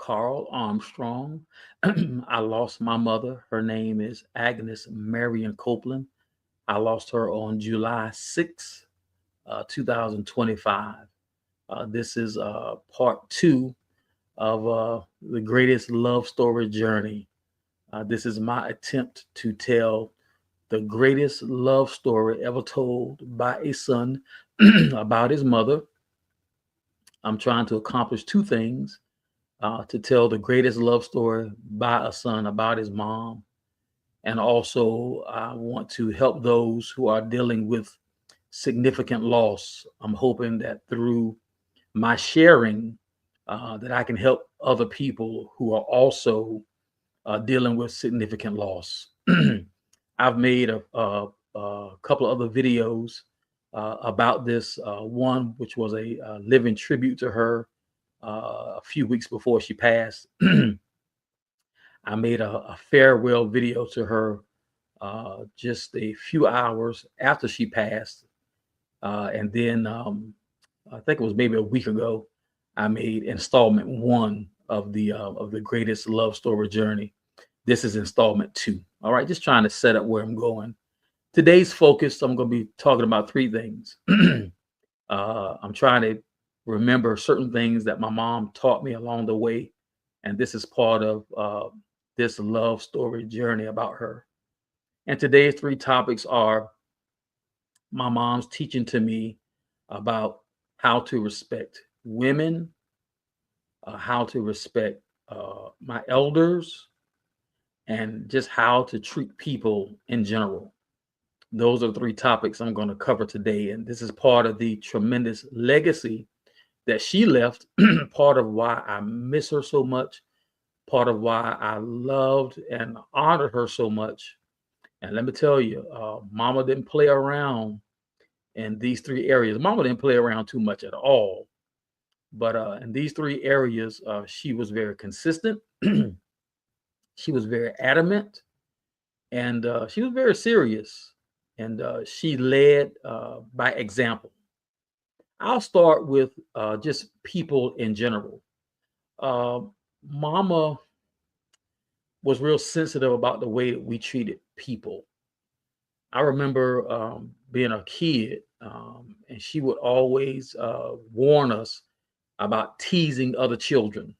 Carl Armstrong. I lost my mother. Her name is Agnes Marion Copeland. I lost her on July 6th, 2025. This is part two of the greatest love story journey. This is my attempt to tell the greatest love story ever told by a son about his mother. I'm trying to accomplish two things, to tell the greatest love story by a son about his mom. And also, I want to help those who are dealing with significant loss. I'm hoping that through my sharing, that I can help other people who are also dealing with significant loss. I've made a couple of other videos about this. One, which was a living tribute to her a few weeks before she passed. I made a farewell video to her just a few hours after she passed. And then I think it was maybe a week ago, I made installment one of the greatest love story journey. This is installment two. All right, just trying to set up where I'm going. Today's focus, I'm going to be talking about three things. I'm trying to remember certain things that my mom taught me along the way, and this is part of this love story journey about her. And today's three topics are my mom's teaching to me about how to respect women, how to respect my elders, and just how to treat people in general. Those are the three topics I'm going to cover today. And this is part of the tremendous legacy that she left, part of why I miss her so much, part of why I loved and honored her so much. And let me tell you, Mama didn't play around in these three areas. Mama didn't play around too much at all. But in these three areas, she was very consistent. She was very adamant, and she was very serious. And she led by example. I'll start with just people in general. Uh, Mama was real sensitive about the way that we treated people. I remember being a kid, and she would always warn us about teasing other children.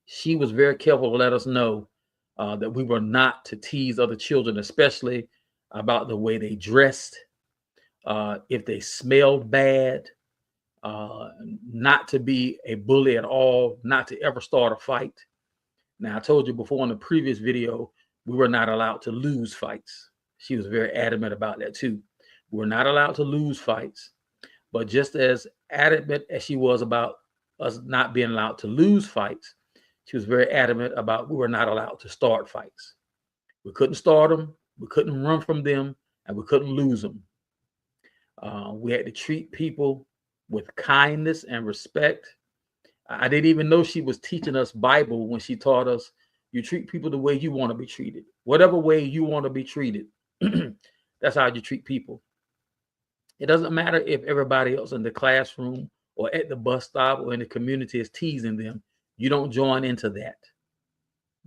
She was very careful to let us know that we were not to tease other children, especially about the way they dressed, if they smelled bad, uh, not to be a bully at all, not to ever start a fight. Now, I told you before in the previous video, we were not allowed to lose fights. She was very adamant about that too. We're not allowed to lose fights, but just as adamant as she was about us not being allowed to lose fights, she was very adamant about we were not allowed to start fights. We couldn't start them, we couldn't run from them, and we couldn't lose them. We had to treat people with kindness and respect. I didn't even know she was teaching us Bible when she taught us you treat people the way you want to be treated. Whatever way you want to be treated, that's how you treat people. It doesn't matter if everybody else in the classroom or at the bus stop or in the community is teasing them. You don't join into that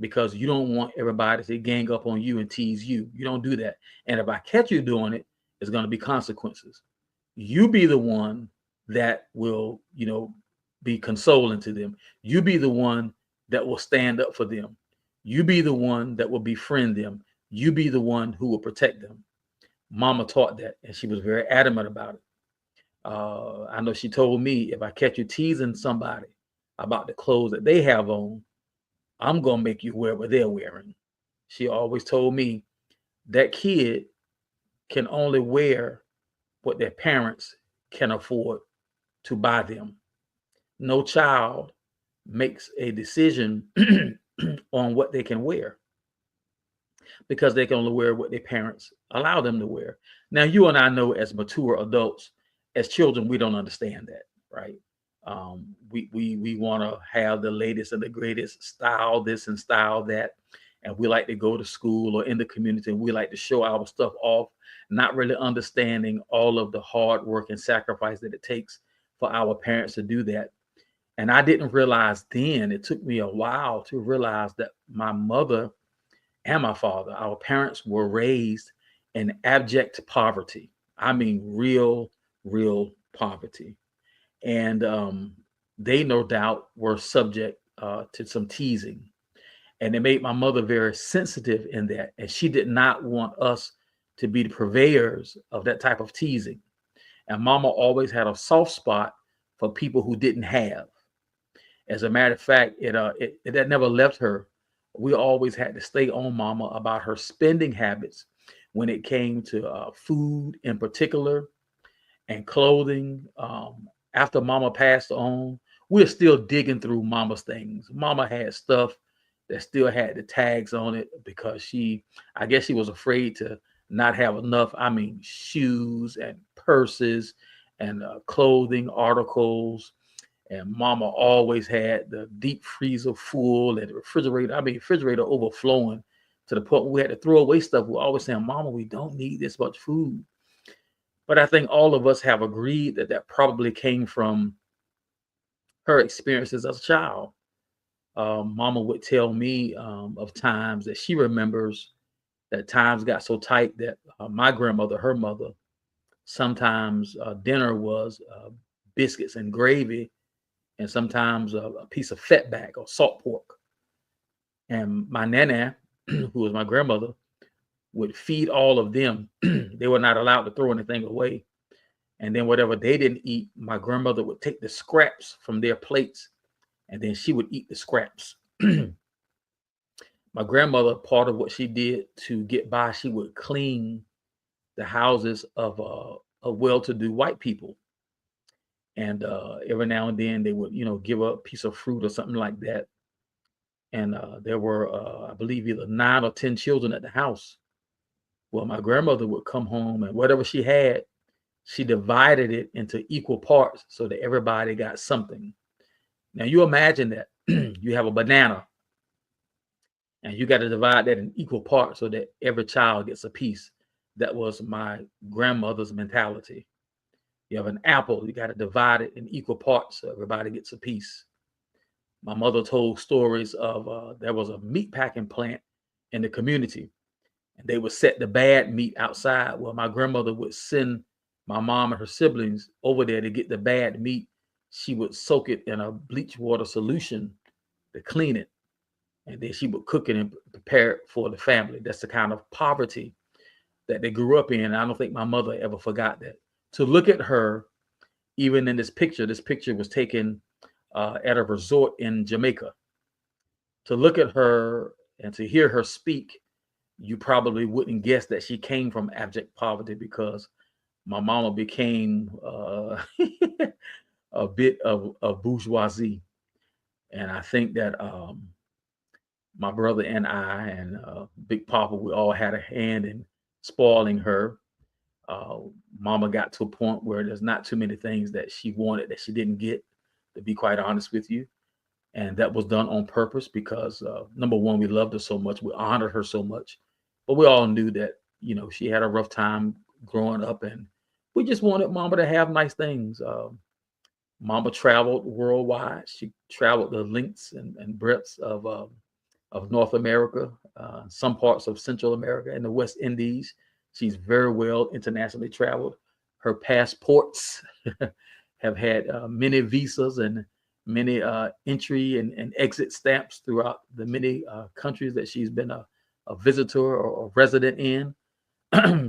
because you don't want everybody to gang up on you and tease you. You don't do that. And if I catch you doing it, it's going to be consequences. You be the one that will, be consoling to them. You be the one that will stand up for them. You be the one that will befriend them. You be the one who will protect them. Mama taught that, and she was very adamant about it. I know she told me if I catch you teasing somebody about the clothes that they have on, I'm going to make you wear what they're wearing. She always told me that kid can only wear what their parents can afford to buy them. No child makes a decision on what they can wear because they can only wear what their parents allow them to wear. Now, you and I know as mature adults, as children, we don't understand that, right? We want to have the latest and the greatest style, this and style that. And we like to go to school or in the community and we like to show our stuff off, not really understanding all of the hard work and sacrifice that it takes for our parents to do that. And I didn't realize then, it took me a while to realize that my mother and my father, our parents were raised in abject poverty. I mean, real poverty. And they no doubt were subject to some teasing. And it made my mother very sensitive in that. And she did not want us to be the purveyors of that type of teasing. And mama always had a soft spot for people who didn't have. As a matter of fact, it that never left her. We always had to stay on mama about her spending habits when it came to food in particular and clothing. After mama passed on, we're still digging through mama's things. Mama had stuff that still had the tags on it because I guess she was afraid to not have enough. I mean, shoes and purses and clothing articles. And mama always had the deep freezer full and the refrigerator, refrigerator overflowing to the point where we had to throw away stuff. We're always saying, Mama, we don't need this much food. But I think all of us have agreed that that probably came from her experiences as a child. Mama would tell me of times that she remembers that times got so tight that my grandmother, her mother, sometimes dinner was biscuits and gravy, and sometimes a piece of fatback or salt pork. And my nana, who was my grandmother, would feed all of them. They were not allowed to throw anything away. And then whatever they didn't eat, my grandmother would take the scraps from their plates and then she would eat the scraps. My grandmother, part of what she did to get by, she would clean the houses of well-to-do white people. And every now and then they would, give a piece of fruit or something like that. And there were, I believe, either 9 or 10 children at the house. Well, my grandmother would come home and whatever she had, she divided it into equal parts so that everybody got something. Now you imagine that you have a banana and you got to divide that in equal parts so that every child gets a piece. That was my grandmother's mentality. You have an apple, you got to divide it in equal parts so everybody gets a piece. My mother told stories of there was a meat packing plant in the community, and they would set the bad meat outside. Well, my grandmother would send my mom and her siblings over there to get the bad meat. She would soak it in a bleach water solution to clean it, and then she would cook it and prepare it for the family. That's the kind of poverty that they grew up in. And I don't think my mother ever forgot that. To look at her, even in this picture was taken at a resort in Jamaica. To look at her and to hear her speak, you probably wouldn't guess that she came from abject poverty because my mama became a bit of bourgeoisie. And I think that my brother and I and Big Papa, we all had a hand in spoiling her. Uh, Mama got to a point where there's not too many things that she wanted that she didn't get, to be quite honest with you. And that was done on purpose because number one, we loved her so much, we honored her so much, but we all knew that she had a rough time growing up, and we just wanted Mama to have nice things. Mama traveled worldwide. She traveled the lengths and breadths of North America, some parts of Central America, and the West Indies. She's very well internationally traveled. Her passports have had many visas and many entry and exit stamps throughout the many countries that she's been a visitor or a resident in.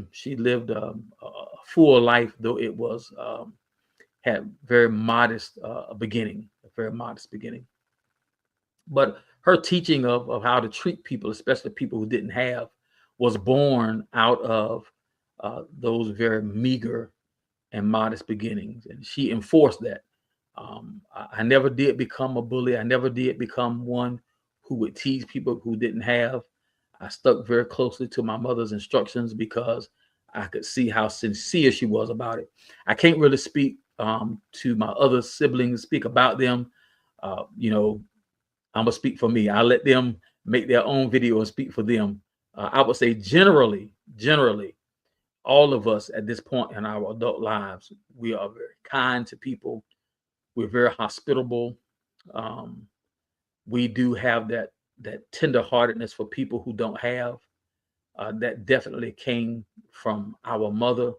She lived a full life, though it was had very modest beginning, a very modest beginning. But her teaching of how to treat people, especially people who didn't have, was born out of those very meager and modest beginnings. And she enforced that. I never did become a bully. I never did become one who would tease people who didn't have. I stuck very closely to my mother's instructions because I could see how sincere she was about it. I can't really speak to my other siblings, speak about them. I'm gonna speak for me. I let them make their own video and speak for them. I would say generally, all of us at this point in our adult lives, we are very kind to people. We're very hospitable. Um, we do have that tenderheartedness for people who don't have. That definitely came from our mother,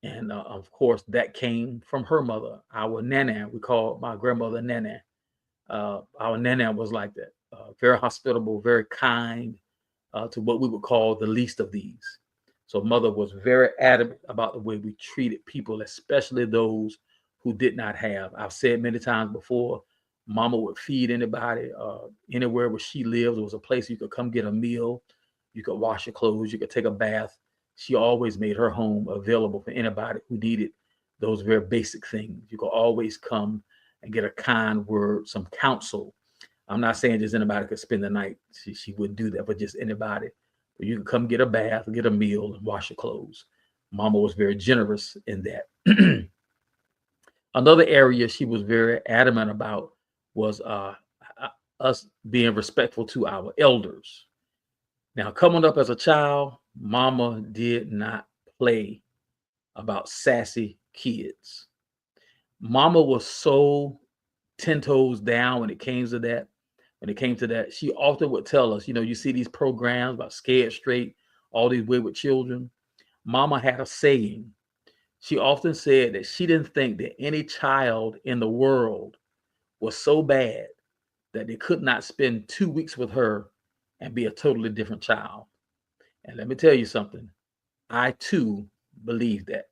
and of course, that came from her mother, our nana. We call my grandmother nana. Our nana was like that, very hospitable, very kind, to what we would call the least of these. So mother was very adamant about the way we treated people, especially those who did not have. I've said many times before, mama would feed anybody, anywhere where she lived. There was a place you could come get a meal, you could wash your clothes, you could take a bath. She always made her home available for anybody who needed those very basic things. You could always come and get a kind word, some counsel. I'm not saying just anybody could spend the night. She wouldn't do that, but just anybody. But you can come get a bath, get a meal, and wash your clothes. Mama was very generous in that. Another area she was very adamant about was us being respectful to our elders. Now, coming up as a child, Mama did not play about sassy kids. Mama was so 10 toes down when it came to that. When it came to that, she often would tell us, you see these programs about Scared Straight, all these wayward children. Mama had a saying. She often said that she didn't think that any child in the world was so bad that they could not spend 2 weeks with her and be a totally different child. And let me tell you something, I too believe that.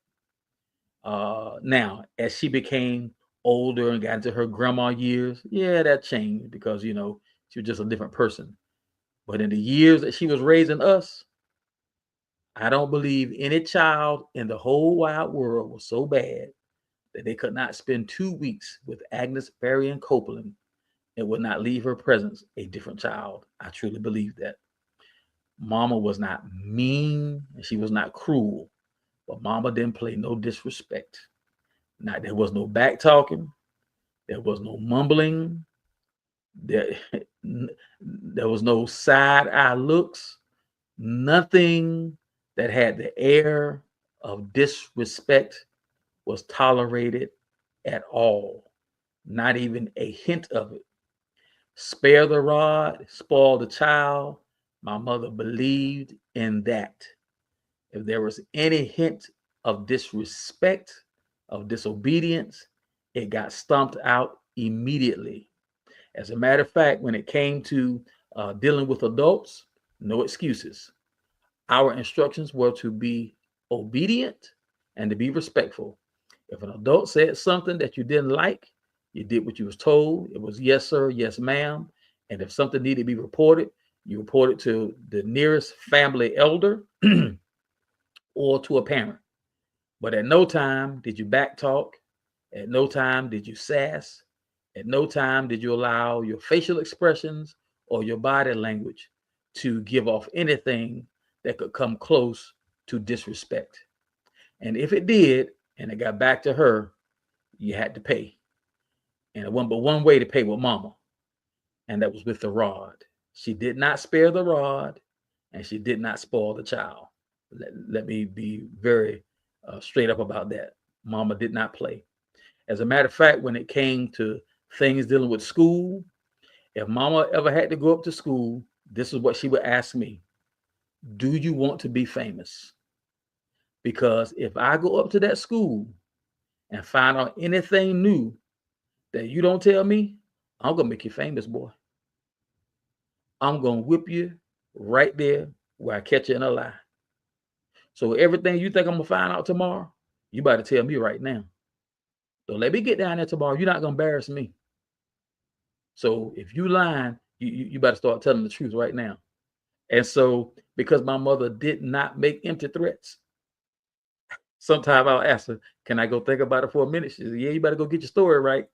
Now, as she became older and got into her grandma years, yeah, that changed because, she was just a different person. But in the years that she was raising us, I don't believe any child in the whole wide world was so bad that they could not spend 2 weeks with Agnes Berry Copeland and would not leave her presence a different child. I truly believe that. Mama was not mean and she was not cruel, but Mama didn't play no disrespect. Now, there was no back talking, there was no mumbling, there, there was no side eye looks, nothing that had the air of disrespect was tolerated at all, not even a hint of it. Spare the rod, spoil the child. My mother believed in that. If there was any hint of disrespect, of disobedience, it got stomped out immediately. As a matter of fact, when it came to dealing with adults, no excuses. Our instructions were to be obedient and to be respectful. If an adult said something that you didn't like, you did what you was told. It was yes, sir, yes, ma'am. And if something needed to be reported, you reported to the nearest family elder or to a parent. But at no time did you backtalk. At no time did you sass. At no time did you allow your facial expressions or your body language to give off anything that could come close to disrespect. And if it did, and it got back to her, you had to pay. And it wasn't but one way to pay with mama, and that was with the rod. She did not spare the rod, and she did not spoil the child. Let me be very straight up about that. Mama did not play. As a matter of fact, when it came to things dealing with school, if mama ever had to go up to school, this is what she would ask me. Do you want to be famous? Because if I go up to that school and find out anything new that you don't tell me, I'm going to make you famous, boy. I'm going to whip you right there where I catch you in a lie. So everything you think I'm going to find out tomorrow, you better tell me right now. So let me get down there tomorrow. You're not going to embarrass me. So if you lying, you better start telling the truth right now. And so because my mother did not make empty threats, sometimes I'll ask her, can I go think about it for a minute? She said, yeah, you better go get your story right.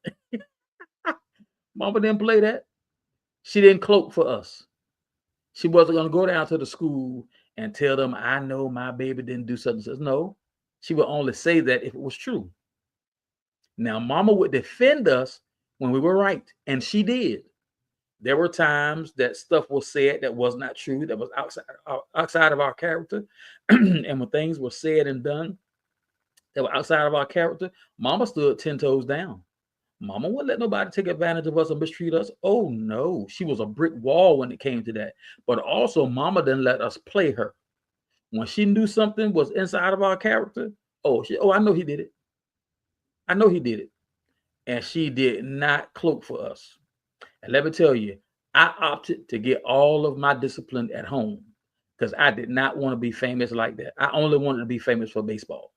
Mama didn't play that. She didn't cloak for us. She wasn't going to go down to the school and tell them, I know my baby didn't do such and such. No, she would only say that if it was true. Now, mama would defend us when we were right, and she did. There were times that stuff was said that was not true, that was outside of our character. And when things were said and done that were outside of our character, mama stood 10 toes down. Mama wouldn't let nobody take advantage of us or mistreat us. Oh no, she was a brick wall when it came to that. But also, Mama didn't let us play her. When she knew something was inside of our character, I know he did it. I know he did it. And she did not cloak for us. And let me tell you, I opted to get all of my discipline at home because I did not want to be famous like that. I only wanted to be famous for baseball.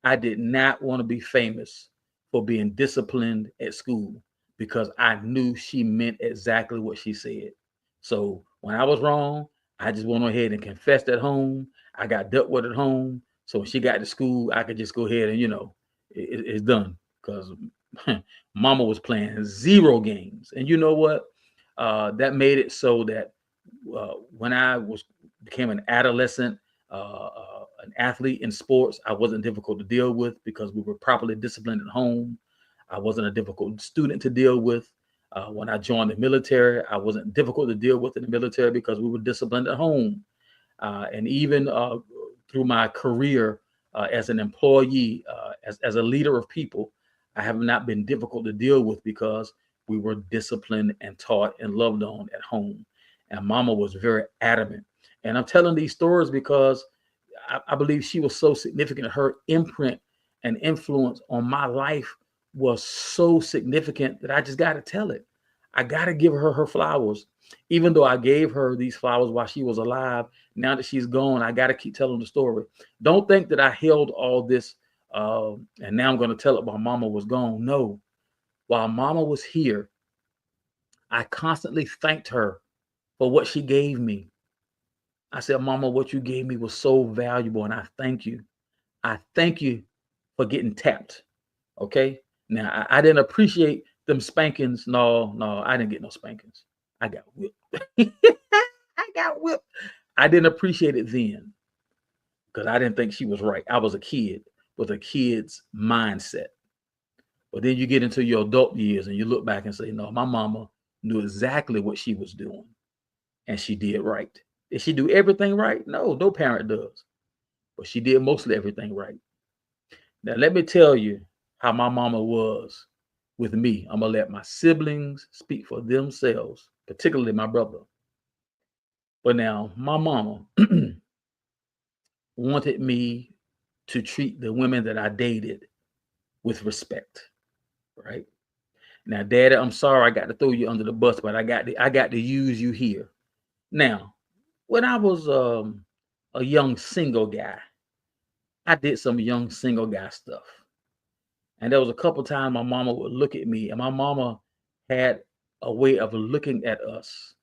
I did not want to be famous for being disciplined at school because I knew she meant exactly what she said. So when I was wrong, I just went ahead and confessed at home. I got dealt with at home. So when she got to school, I could just go ahead and, it's done because mama was playing zero games. And you know what? That made it so that when I was became an adolescent, an athlete in sports, I wasn't difficult to deal with because we were properly disciplined at home. I wasn't a difficult student to deal with. When I joined the military, I wasn't difficult to deal with in the military because we were disciplined at home. And even through my career as an employee, as a leader of people, I have not been difficult to deal with because we were disciplined and taught and loved on at home. And mama was very adamant. And I'm telling these stories because I believe she was so significant. Her imprint and influence on my life was so significant that I just got to tell it. I got to give her her flowers. Even though I gave her these flowers while she was alive, now that she's gone, I got to keep telling the story. Don't think that I held all this and now I'm going to tell it while mama was gone. No, while mama was here, I constantly thanked her for what she gave me. I said, Mama, what you gave me was so valuable, and I thank you. I thank you for getting tapped. Okay. Now I didn't appreciate them spankings. No, no, I didn't get no spankings. I got whipped. I got whipped. I didn't appreciate it then because I didn't think she was right. I was a kid with a kid's mindset. But then you get into your adult years and you look back and say, no, my mama knew exactly what she was doing and she did right. Did she do everything right? No, no parent does. But she did mostly everything right. Now, let me tell you how my mama was with me. I'm going to let my siblings speak for themselves, particularly my brother. But now, my mama wanted me to treat the women that I dated with respect, right? Now, Daddy, I'm sorry I got to throw you under the bus, but I got to use you here. Now, when I was a young single guy, I did some young single guy stuff. And there was a couple times my mama would look at me, and my mama had a way of looking at us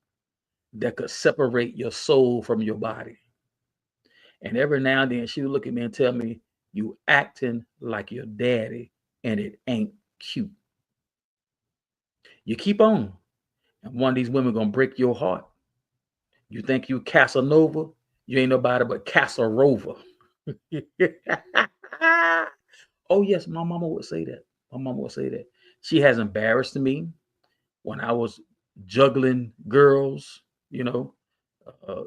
that could separate your soul from your body. And every now and then she would look at me and tell me, you acting like your daddy, and it ain't cute. You keep on, and one of these women gonna break your heart. You think you Casanova? You ain't nobody but Casanova. Oh yes, my mama would say that. My mama would say that. She has embarrassed me when I was juggling girls, you know.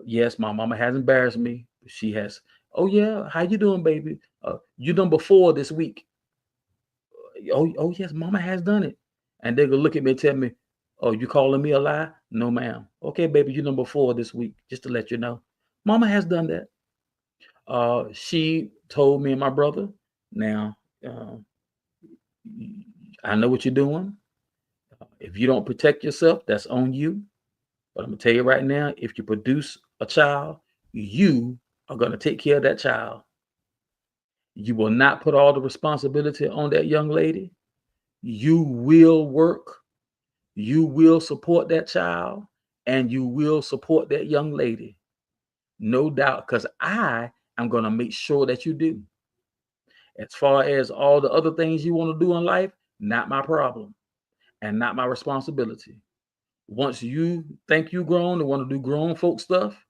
Yes, my mama has embarrassed me. She has. Oh yeah, how you doing, baby? You done before this week? Oh yes, mama has done it. And they go look at me and tell me, "Oh, you calling me a lie? No, ma'am. Okay, baby, you done before this week, just to let you know. Mama has done that. She told me and my brother. Now, uh, I know what you're doing. If you don't protect yourself, that's on you. But I'm gonna tell you right now, if you produce a child, you are gonna take care of that child. You will not put all the responsibility on that young lady. You will work, you will support that child, and you will support that young lady. No doubt, because I am gonna make sure that you do. As far as all the other things you want to do in life, not my problem and not my responsibility. Once you think you grown and want to do grown folk stuff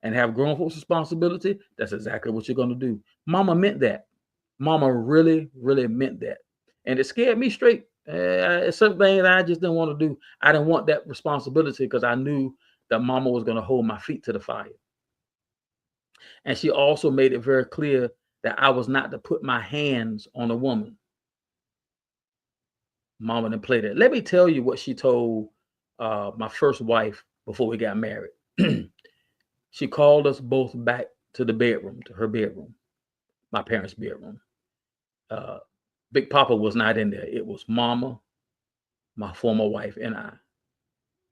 and have grown folks responsibility, that's exactly what you're going to do. Mama meant that. Mama really, really meant that. And it scared me straight. It's something that I just didn't want to do. I didn't want that responsibility because I knew that mama was going to hold my feet to the fire. And she also made it very clear that I was not to put my hands on a woman. Mama didn't play that. Let me tell you what she told my first wife before we got married. She called us both back to the bedroom, to her bedroom, my parents' bedroom. Uh, Big Papa was not in there. It was Mama, my former wife, and I.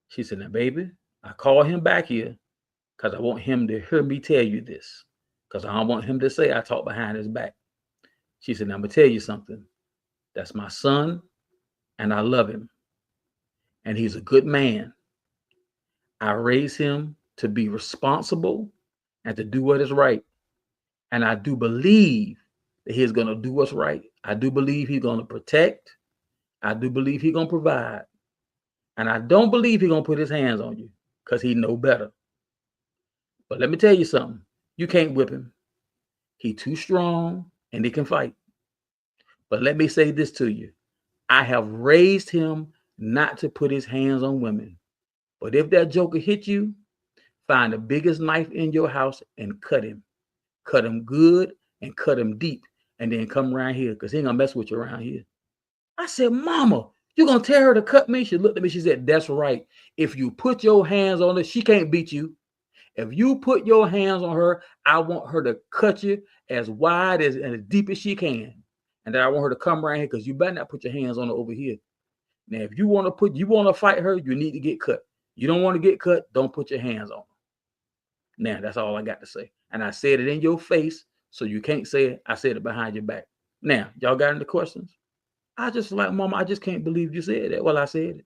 She said, "Now, baby, I called him back here because I want him to hear me tell you this, because I don't want him to say I talk behind his back." She said, "Now, I'm going to tell you something. That's my son, and I love him, and he's a good man. I raised him to be responsible and to do what is right. And I do believe that he's going to do what's right. I do believe he's going to protect. I do believe he's going to provide. And I don't believe he's going to put his hands on you because he know better. But let me tell you something. You can't whip him. He's too strong and he can fight. But let me say this to you. I have raised him not to put his hands on women. But if that joker hit you, find the biggest knife in your house and cut him. Cut him good and cut him deep. And then come around here because he ain't going to mess with you around here." I said, "Mama, you going to tell her to cut me?" She looked at me. She said, "That's right. If you put your hands on her, she can't beat you. If you put your hands on her, I want her to cut you as wide as and as deep as she can. And then I want her to come around here because you better not put your hands on her over here. Now, if you want to fight her, you need to get cut. You don't want to get cut, don't put your hands on her." Now, that's all I got to say. And I said it in your face, so you can't say it. I said it behind your back. Now, y'all got any questions? I just like, "Mama, I just can't believe you said that." Well, I said it.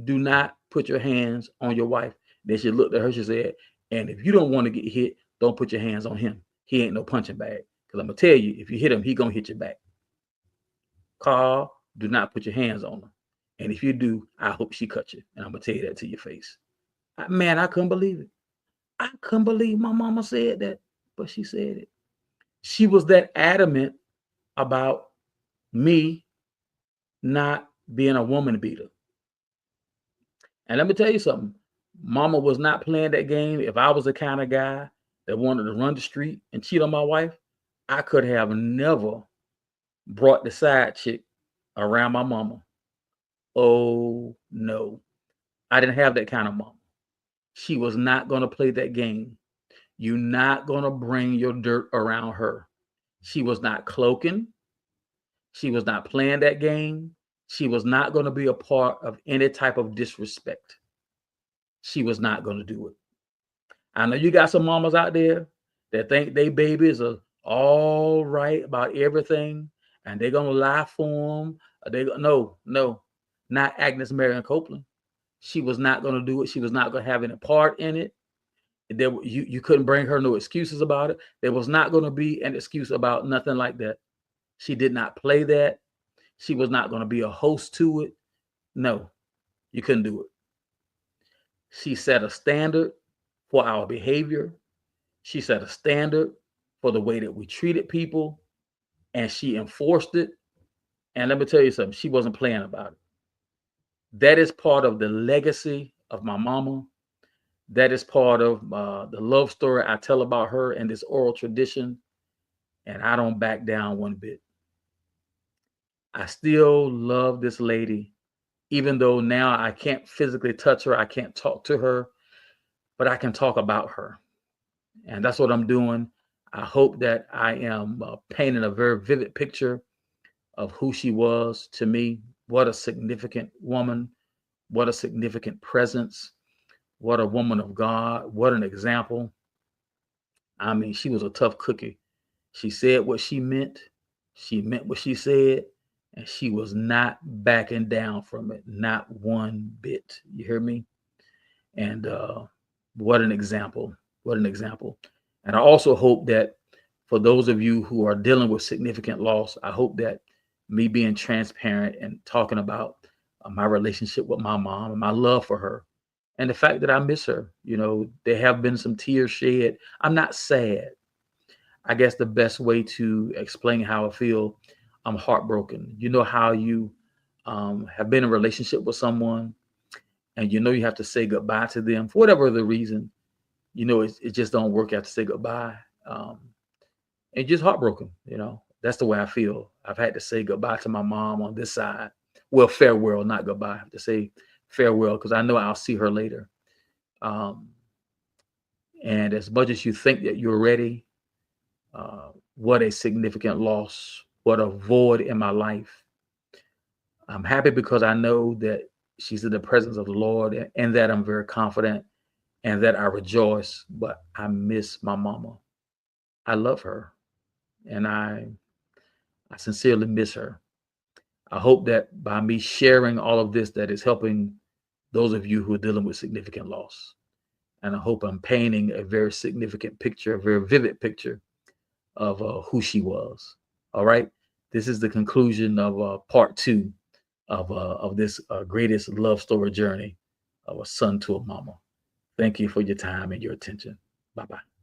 Do not put your hands on your wife. Then she looked at her, she said, "And if you don't want to get hit, don't put your hands on him. He ain't no punching bag. Because I'm going to tell you, if you hit him, he going to hit you back. Carl, do not put your hands on her. And if you do, I hope she cut you. And I'm going to tell you that to your face." Man, I couldn't believe it. I couldn't believe my mama said that, but she said it. She was that adamant about me not being a woman beater. And let me tell you something. Mama was not playing that game. If I was the kind of guy that wanted to run the street and cheat on my wife, I could have never brought the side chick around my mama. Oh, no. I didn't have that kind of mama. She was not going to play that game. You're not going to bring your dirt around her. She was not cloaking. She was not playing that game. She was not going to be a part of any type of disrespect. She was not going to do it. I know you got some mamas out there that think they babies are all right about everything and they're going to lie for them. No, not Agnes Marion Copeland. She was not going to do it. She was not going to have any part in it. You couldn't bring her no excuses about it. There was not going to be an excuse about nothing like that. She did not play that. She was not going to be a host to it. No, you couldn't do it. She set a standard for our behavior. She set a standard for the way that we treated people, and she enforced it. And let me tell you something, she wasn't playing about it. That is part of the legacy of my mama. That is part of the love story I tell about her and this oral tradition. And I don't back down one bit. I still love this lady, even though now I can't physically touch her. I can't talk to her, but I can talk about her. And that's what I'm doing. I hope that I am painting a very vivid picture of who she was to me. What a significant woman. What a significant presence. What a woman of God. What an example. I mean, she was a tough cookie. She said what she meant. She meant what she said. And she was not backing down from it. Not one bit. You hear me? And what an example. What an example. And I also hope that for those of you who are dealing with significant loss, I hope that me being transparent and talking about my relationship with my mom and my love for her and the fact that I miss her, there have been some tears shed. I'm not sad. I guess the best way to explain how I feel, I'm heartbroken. You know how you have been in a relationship with someone and you have to say goodbye to them for whatever the reason, it just don't work out to say goodbye. And just heartbroken, that's the way I feel. I've had to say goodbye to my mom on this side Well, farewell, not goodbye. I have to say farewell because I know I'll see her later. Um, and as much as you think that you're ready, what a significant loss, what a void in my life. I'm happy because I know that she's in the presence of the Lord and that I'm very confident and that I rejoice, but I miss my mama. I love her and I sincerely miss her. I hope that by me sharing all of this, that is helping those of you who are dealing with significant loss. And I hope I'm painting a very significant picture, a very vivid picture of who she was. All right. This is the conclusion of part two of this greatest love story journey of a son to a mama. Thank you for your time and your attention. Bye bye.